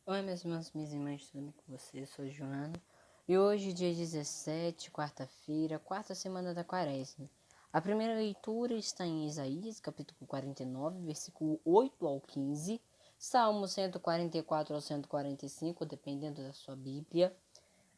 Oi, meus irmãos e minhas irmãs, tudo bem com vocês? Eu sou Joana. E hoje, dia 17, quarta-feira, quarta semana da Quaresma. A primeira leitura está em Isaías, capítulo 49, versículo 8 ao 15, Salmo 144 ao 145, dependendo da sua Bíblia.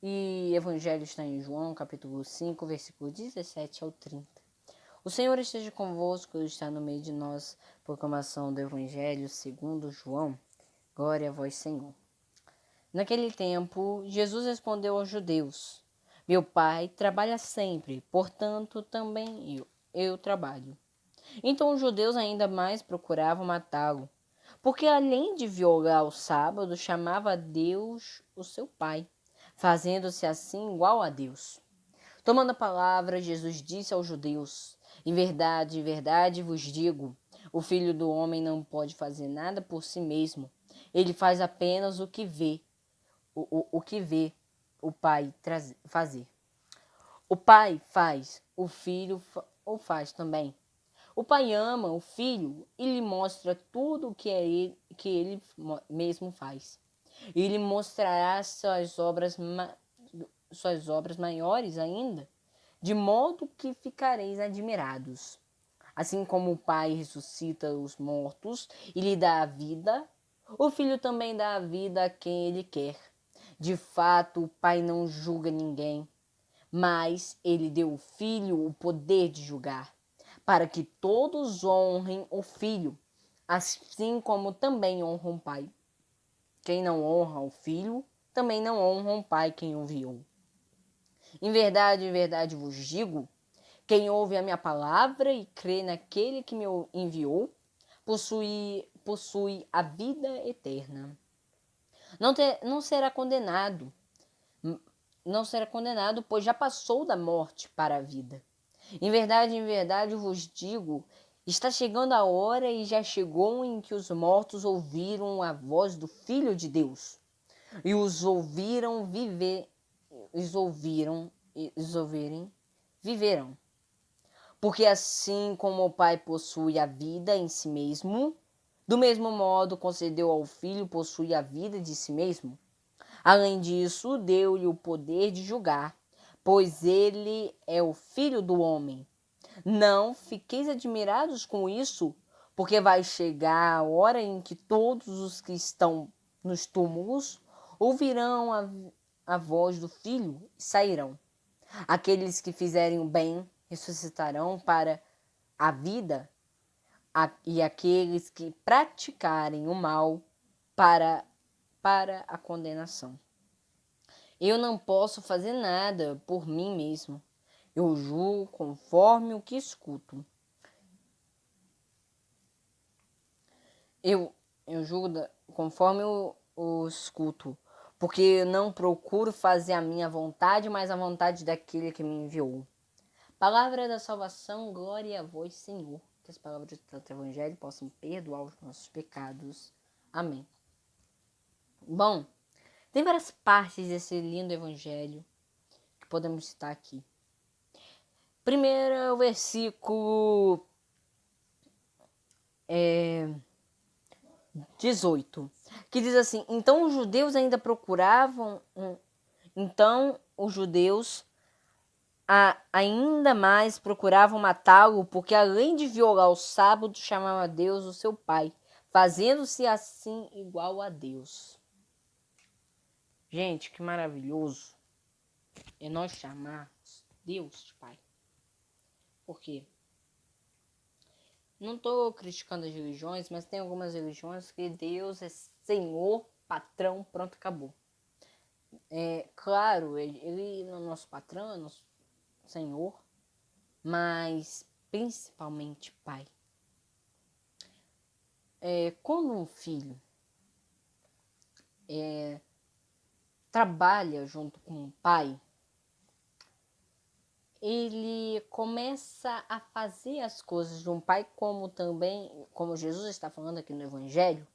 E Evangelho está em João, capítulo 5, versículo 17 ao 30. O Senhor esteja convosco, Ele está no meio de nós. Proclamação do Evangelho segundo João. Glória a vós, Senhor. Naquele tempo, Jesus respondeu aos judeus: Meu Pai trabalha sempre, portanto também eu trabalho. Então os judeus ainda mais procuravam matá-lo, porque além de violar o sábado, chamava a Deus o seu Pai, fazendo-se assim igual a Deus. Tomando a palavra, Jesus disse aos judeus: em verdade vos digo, o Filho do Homem não pode fazer nada por si mesmo. Ele faz apenas o que vê o Pai fazer. O Pai faz, o Filho o faz também. O Pai ama o Filho e lhe mostra tudo o que ele mesmo faz. E lhe mostrará suas obras maiores ainda, de modo que ficareis admirados. Assim como o Pai ressuscita os mortos e lhe dá a vida, o Filho também dá a vida a quem ele quer. De fato, o Pai não julga ninguém, mas ele deu ao Filho o poder de julgar, para que todos honrem o Filho, assim como também honram o Pai. Quem não honra o Filho, também não honra o Pai quem o enviou. Em verdade vos digo, quem ouve a minha palavra e crê naquele que me enviou, possui a vida eterna. Não será condenado, pois já passou da morte para a vida. Em verdade vos digo, está chegando a hora e já chegou em que os mortos ouviram a voz do Filho de Deus. E os ouvirem, viverão. Porque assim como o Pai possui a vida em si mesmo, do mesmo modo concedeu ao Filho possuir a vida de si mesmo. Além disso, deu-lhe o poder de julgar, pois ele é o Filho do homem. Não fiqueis admirados com isso, porque vai chegar a hora em que todos os que estão nos túmulos ouvirão a voz do Filho e sairão. Aqueles que fizerem o bem ressuscitarão para a vida, e aqueles que praticarem o mal para a condenação. Eu não posso fazer nada por mim mesmo. Eu julgo conforme o que escuto. Eu julgo conforme o escuto, porque eu não procuro fazer a minha vontade, mas a vontade daquele que me enviou. Palavra da salvação, glória a vós, Senhor. Que as palavras do Santo Evangelho possam perdoar os nossos pecados. Amém. Bom, tem várias partes desse lindo Evangelho que podemos citar aqui. Primeiro é o versículo 18, que diz assim: Então os judeus ainda procuravam, ainda mais procuravam matá-lo, porque além de violar o sábado, chamava a Deus o seu Pai, fazendo-se assim igual a Deus. Gente, que maravilhoso é nós chamarmos Deus de Pai. Por quê? Não estou criticando as religiões, mas tem algumas religiões que Deus é Senhor, patrão, pronto, acabou. Claro, ele é o nosso patrão, é nosso Senhor, mas principalmente Pai. Quando um filho trabalha junto com o pai, ele começa a fazer as coisas de um pai, como Jesus está falando aqui no Evangelho.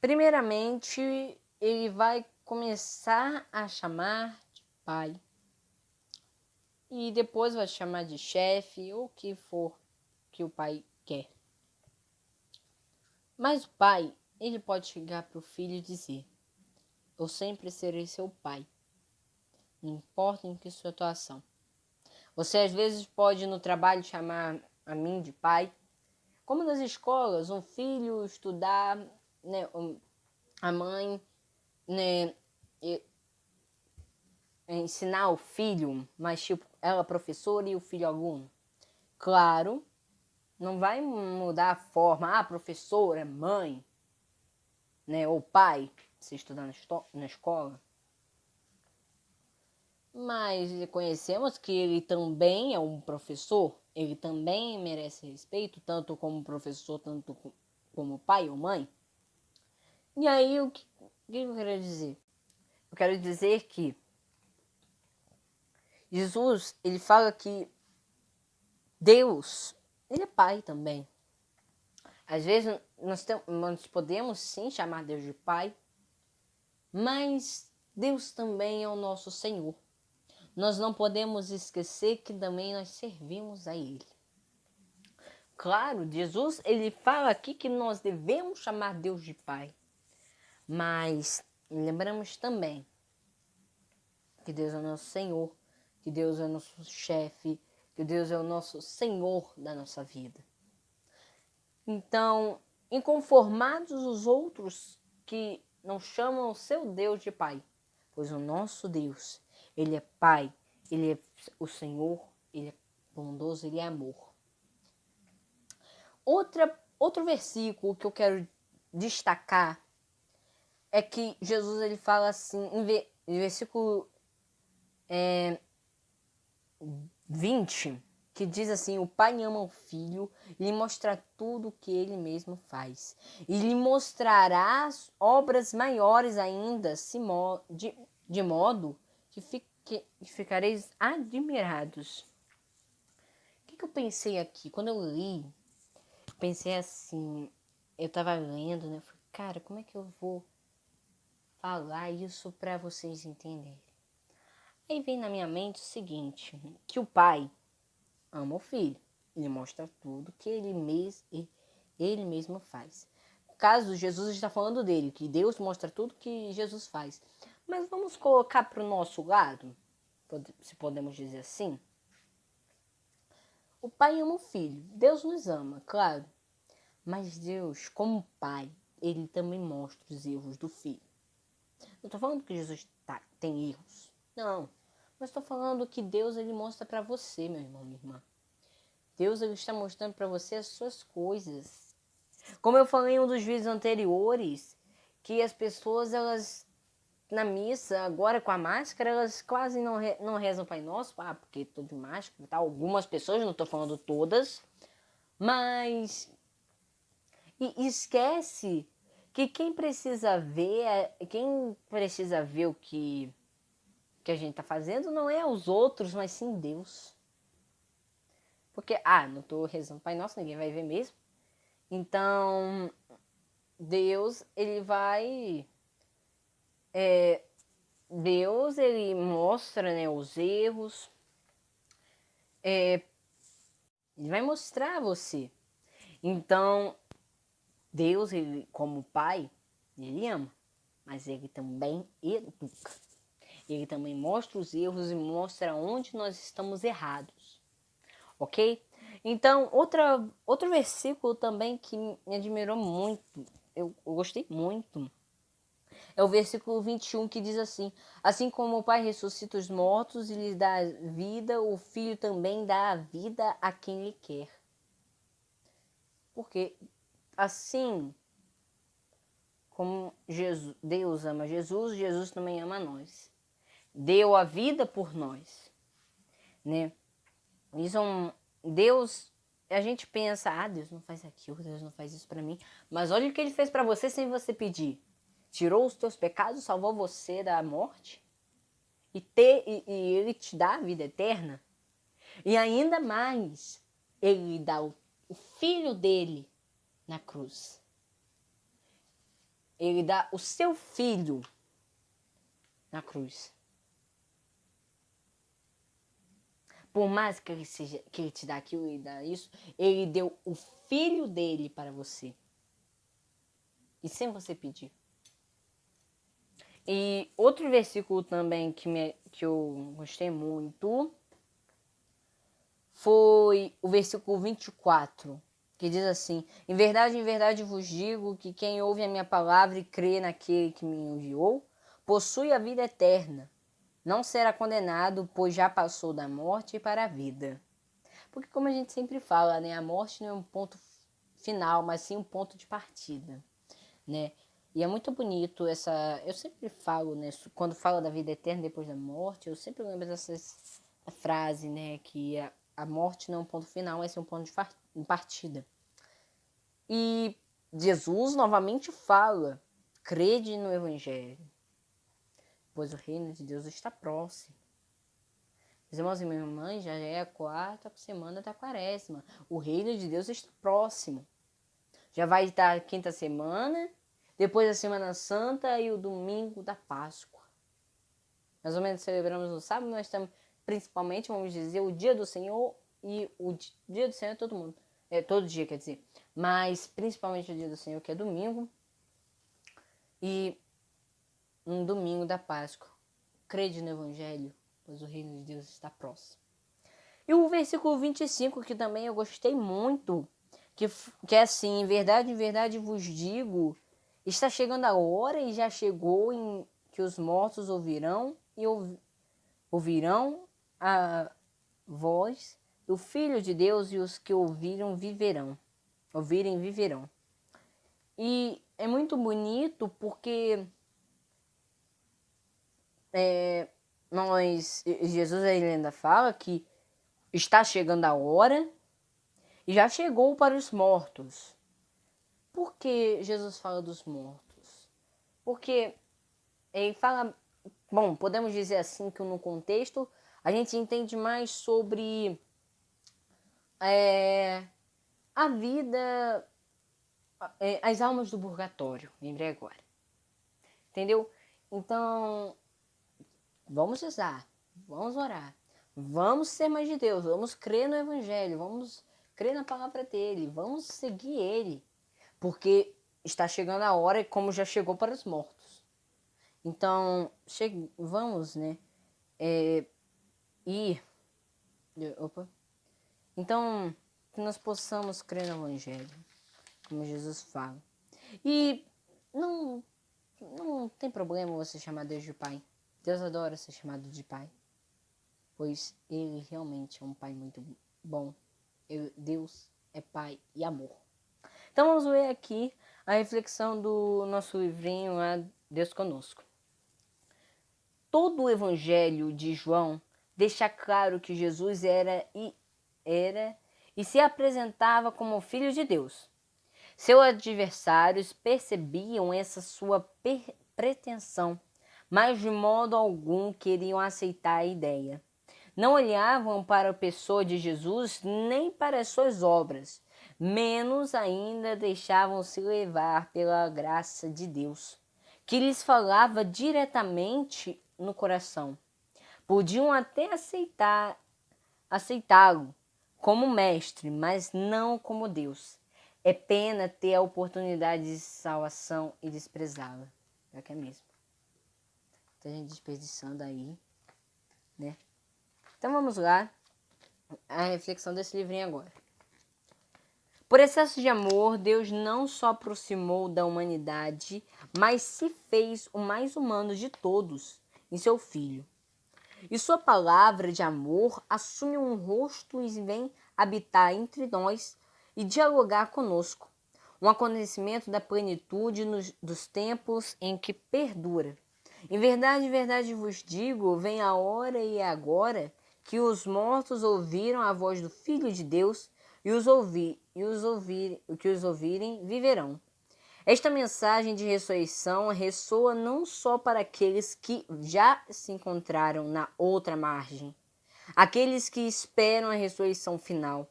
Primeiramente, ele vai começar a chamar de pai. E depois vai chamar de chefe, ou o que for que o pai quer. Mas o pai, ele pode chegar para o filho e dizer: eu sempre serei seu pai, não importa em que situação. Você às vezes pode no trabalho chamar a mim de pai, como nas escolas, um filho estudar, né, a mãe, né, ensinar o filho, mas tipo, ela professora e o filho aluno. Claro, não vai mudar a forma, professora, mãe, né, ou pai, se estudar na escola. Mas reconhecemos que ele também é um professor, ele também merece respeito, tanto como professor, tanto como pai ou mãe. E aí, o que eu quero dizer? Eu quero dizer que Jesus, ele fala que Deus, ele é pai também. Às vezes, nós podemos sim chamar Deus de pai, mas Deus também é o nosso Senhor. Nós não podemos esquecer que também nós servimos a Ele. Claro, Jesus, ele fala aqui que nós devemos chamar Deus de Pai. Mas lembramos também que Deus é o nosso Senhor, que Deus é o nosso chefe, que Deus é o nosso Senhor da nossa vida. Então, inconformados os outros que não chamam o seu Deus de Pai, pois o nosso Deus, ele é Pai, ele é o Senhor, ele é bondoso, ele é amor. Outro versículo que eu quero destacar é que Jesus ele fala assim, em versículo 20, que diz assim: o pai ama o filho e lhe mostra tudo o que ele mesmo faz. E lhe mostrará obras maiores ainda, de modo que ficareis admirados. O que eu pensei aqui? Quando eu li, pensei assim, eu tava lendo, né? Eu falei, cara, como é que eu vou falar isso para vocês entenderem? Aí vem na minha mente o seguinte, que o pai ama o filho, ele mostra tudo que ele mesmo faz. No caso, Jesus está falando dele, que Deus mostra tudo que Jesus faz. Mas vamos colocar para o nosso lado, se podemos dizer assim. O pai ama o filho, Deus nos ama, claro. Mas Deus, como pai, ele também mostra os erros do filho. Não estou falando que Jesus tem erros, não. Mas estou falando que Deus ele mostra para você, meu irmão, minha irmã. Deus ele está mostrando para você as suas coisas. Como eu falei em um dos vídeos anteriores, que as pessoas, elas, na missa, agora com a máscara, elas quase não rezam Pai Nosso, porque estou de máscara e tal. Algumas pessoas, não estou falando todas, mas... E esquece que quem precisa ver o que a gente está fazendo não é os outros, mas sim Deus. Porque, não estou rezando Pai Nosso, ninguém vai ver mesmo. Então, Deus, ele vai... Deus, ele mostra, né, os erros. Ele vai mostrar a você. Então, Deus, ele, como pai, ele ama. Mas ele também educa. Ele também mostra os erros e mostra onde nós estamos errados. Ok? Então, outro versículo também que me admirou muito, eu gostei muito, é o versículo 21 que diz assim: assim como o Pai ressuscita os mortos e lhes dá vida, o Filho também dá a vida a quem lhe quer. Porque assim como Deus ama Jesus, Jesus também ama nós. Deu a vida por nós, né? Deus, a gente pensa, Deus não faz aquilo, Deus não faz isso para mim. Mas olha o que ele fez para você sem você pedir. Tirou os teus pecados, salvou você da morte. E ele te dá a vida eterna. E ainda mais, ele dá o filho dele na cruz. Ele dá o seu filho na cruz. Por mais que ele te dá aquilo e dá isso, ele deu o filho dele para você. e sem você pedir. E outro versículo também que eu gostei muito foi o versículo 24, que diz assim: em verdade vos digo que quem ouve a minha palavra e crê naquele que me enviou, possui a vida eterna. Não será condenado, pois já passou da morte para a vida. Porque como a gente sempre fala, né, a morte não é um ponto final, mas sim um ponto de partida, né? E é muito bonito essa... Eu sempre falo, né, quando falo da vida eterna depois da morte, eu sempre lembro dessa frase, né, que a morte não é um ponto final, mas sim um ponto de partida. E Jesus novamente fala: crede no Evangelho, pois o reino de Deus está próximo. Meus irmãos e minhas irmãs, já é a 4ª semana da Quaresma. O reino de Deus está próximo. Já vai estar a 5ª semana, depois a Semana Santa e o domingo da Páscoa. Mais ou menos celebramos no sábado, nós estamos principalmente, vamos dizer, o dia do Senhor, e o dia do Senhor é todo mundo. É todo dia, quer dizer. Mas principalmente o dia do Senhor, que é domingo. E um domingo da Páscoa. Crede no Evangelho, pois o reino de Deus está próximo. E o versículo 25, que também eu gostei muito, que é assim: em verdade vos digo, está chegando a hora e já chegou em que os mortos ouvirão a voz do Filho de Deus, e os que ouvirem viverão. E é muito bonito porque Jesus ainda fala que está chegando a hora e já chegou para os mortos. Por que Jesus fala dos mortos? Porque ele fala... Bom, podemos dizer assim que no contexto a gente entende mais sobre a vida, as almas do purgatório, lembrei agora. Entendeu? Então, vamos rezar, vamos orar, vamos ser mais de Deus, vamos crer no Evangelho, vamos crer na palavra dele, vamos seguir ele, porque está chegando a hora, como já chegou para os mortos. Então, vamos, né, ir... Então, que nós possamos crer no Evangelho, como Jesus fala. E não tem problema você chamar Deus de Pai. Deus adora ser chamado de Pai, pois Ele realmente é um Pai muito bom. Deus é Pai e amor. Então vamos ver aqui a reflexão do nosso livrinho, Deus Conosco. Todo o Evangelho de João deixa claro que Jesus era e se apresentava como Filho de Deus. Seus adversários percebiam essa sua pretensão, mas de modo algum queriam aceitar a ideia. Não olhavam para a pessoa de Jesus nem para as suas obras, menos ainda deixavam-se levar pela graça de Deus, que lhes falava diretamente no coração. Podiam até aceitá-lo como mestre, mas não como Deus. É pena ter a oportunidade de salvação e desprezá-la. É que é mesmo. Tem gente desperdiçando aí, né? Então vamos lá, a reflexão desse livrinho agora. Por excesso de amor, Deus não só aproximou da humanidade, mas se fez o mais humano de todos, em seu Filho. E sua palavra de amor assume um rosto e vem habitar entre nós e dialogar conosco. Um acontecimento da plenitude dos tempos em que perdura. Em verdade vos digo, vem a hora e é agora que os mortos ouviram a voz do Filho de Deus e que os ouvirem viverão. Esta mensagem de ressurreição ressoa não só para aqueles que já se encontraram na outra margem, aqueles que esperam a ressurreição final,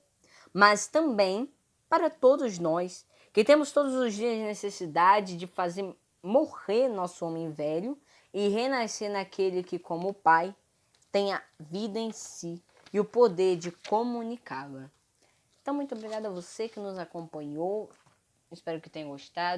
mas também para todos nós, que temos todos os dias necessidade de fazer morrer nosso homem velho e renascer naquele que, como Pai, tem a vida em si e o poder de comunicá-la. Então, muito obrigada a você que nos acompanhou. Espero que tenha gostado.